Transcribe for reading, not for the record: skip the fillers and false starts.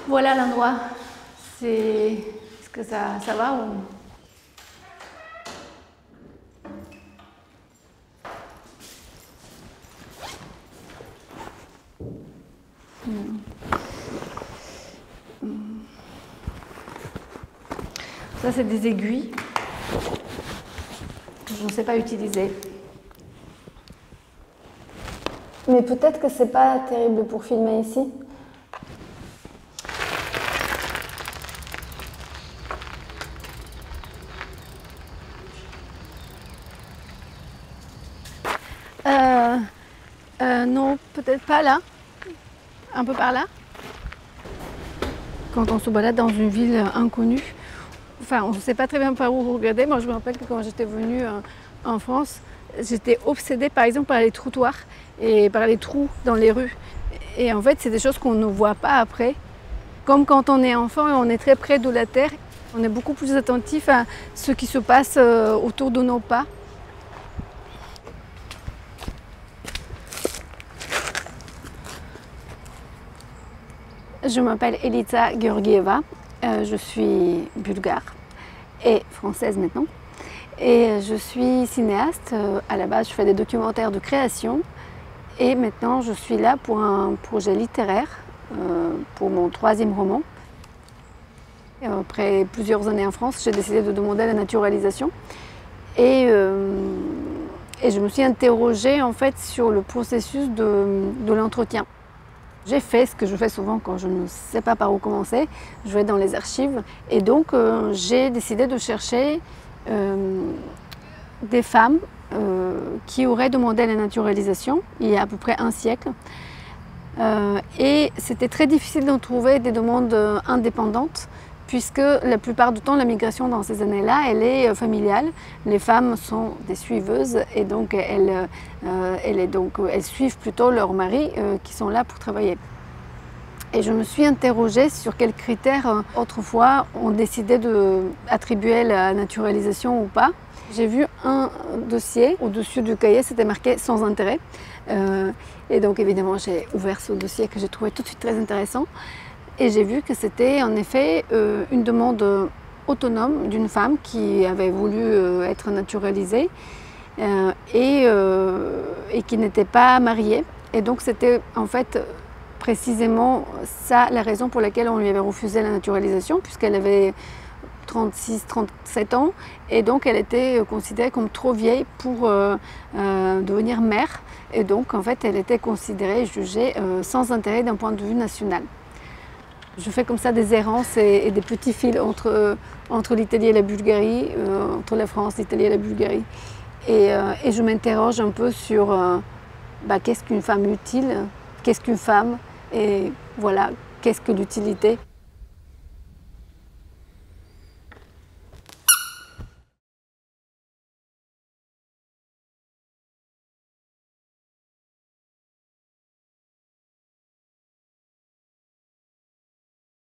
Voilà l'endroit. Est-ce que ça va ou... Ça, c'est des aiguilles que je ne sais pas utiliser. Mais peut-être que c'est pas terrible pour filmer ici. Non, peut-être pas là. Un peu par là. Quand on se balade dans une ville inconnue, enfin, on ne sait pas très bien par où regarder. Moi, je me rappelle que quand j'étais venue en France, j'étais obsédée par exemple par les trottoirs et par les trous dans les rues. Et en fait, c'est des choses qu'on ne voit pas après. Comme quand on est enfant et on est très près de la terre, on est beaucoup plus attentif à ce qui se passe autour de nos pas. Je m'appelle Elita Georgieva, je suis bulgare et française maintenant. Et je suis cinéaste. À la base, je fais des documentaires de création. Et maintenant, je suis là pour un projet littéraire, pour mon 3e roman. Et après plusieurs années en France, j'ai décidé de demander la naturalisation. Et je me suis interrogée en fait sur le processus de l'entretien. J'ai fait ce que je fais souvent quand je ne sais pas par où commencer. Je vais dans les archives. Et donc, j'ai décidé de chercher des femmes qui auraient demandé la naturalisation il y a à peu près un siècle. Et c'était très difficile d'en trouver des demandes indépendantes puisque la plupart du temps, la migration dans ces années-là, elle est familiale. Les femmes sont des suiveuses et donc elles suivent plutôt leurs maris qui sont là pour travailler. Et je me suis interrogée sur quels critères autrefois on décidait d'attribuer la naturalisation ou pas. J'ai vu un dossier au-dessus du cahier, c'était marqué « sans intérêt ». Et donc évidemment, j'ai ouvert ce dossier que j'ai trouvé tout de suite très intéressant. Et j'ai vu que c'était en effet une demande autonome d'une femme qui avait voulu être naturalisée et qui n'était pas mariée. Et donc c'était en fait précisément ça la raison pour laquelle on lui avait refusé la naturalisation, puisqu'elle avait 36-37 ans et donc elle était considérée comme trop vieille pour devenir mère. Et donc en fait elle était considérée et jugée sans intérêt d'un point de vue national. Je fais comme ça des errances et des petits fils entre l'Italie et la Bulgarie, entre la France, l'Italie et la Bulgarie. Et je m'interroge un peu sur qu'est-ce qu'une femme utile, qu'est-ce qu'une femme et voilà, qu'est-ce que l'utilité.